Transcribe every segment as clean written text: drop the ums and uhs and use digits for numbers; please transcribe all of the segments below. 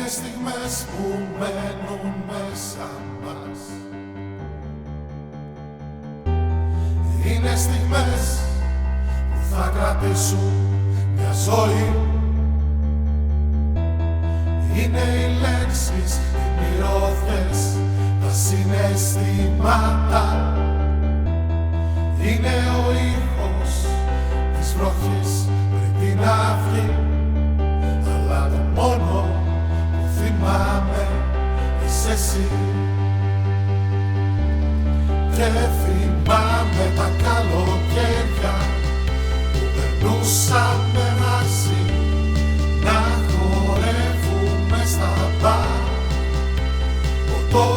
στιγμές που μένουν μέσα μας. Είναι στιγμές που θα κρατήσουν μια ζωή. Είναι οι λέξεις, οι μυρωδιές, τα συναισθήματα. Είναι ο ήχος της βροχής πριν την αυγή. Αλλά το μόνο που θυμάμαι είσαι εσύ. Και θυμάμαι τα καλοκαίρια που περνούσαμε μαζί, να χορεύουμε στα μπαρ ποτό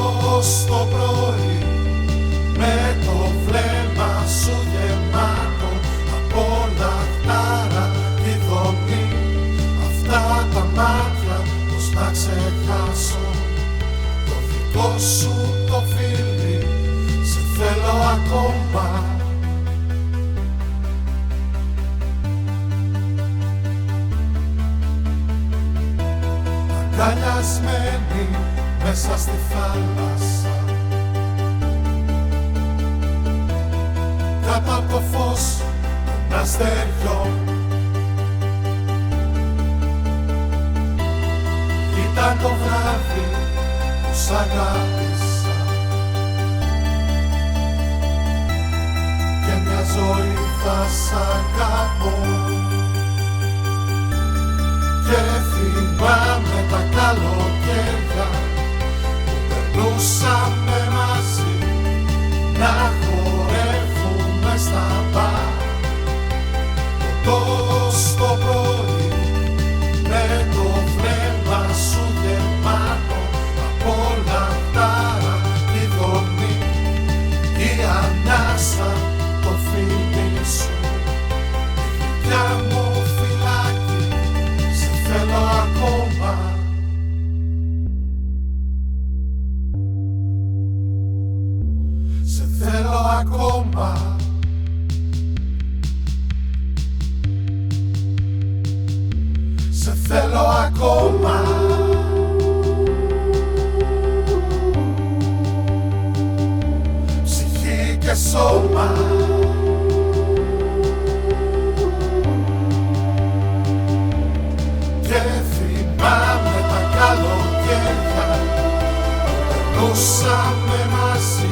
στο πρωί, με το βλέμμα σου γεμάτο από λαχτάρα τη δομή. Αυτά τα μάτια πως να ξεχάσω το δικό σου το φίλι. Σε θέλω ακόμα. Αγκαλιασμένη μέσα στη θάλασσα, κάτω από το φως των αστεριών. Ήταν το βράδυ που σ' αγάπησα και μια ζωή θα σ' αγαπώ. Και θυμάμαι τα καλοκαίρια που περνούσαμε μαζί, να χορεύουμε στα μπαρ ποτό στο πρωί, με το βλέμμα σου γεμάτο από λαχτάρα τη δομή. Η ανάσα, το φίλι σου, η γλυκιά μου φυλάκι. Σε θέλω ακόμα. Σε θέλω ακόμα. Σε θέλω ακόμα. Ψυχή και σώμα. Και θυμάμαι τα καλοκαίρια που περνούσαμε μαζί,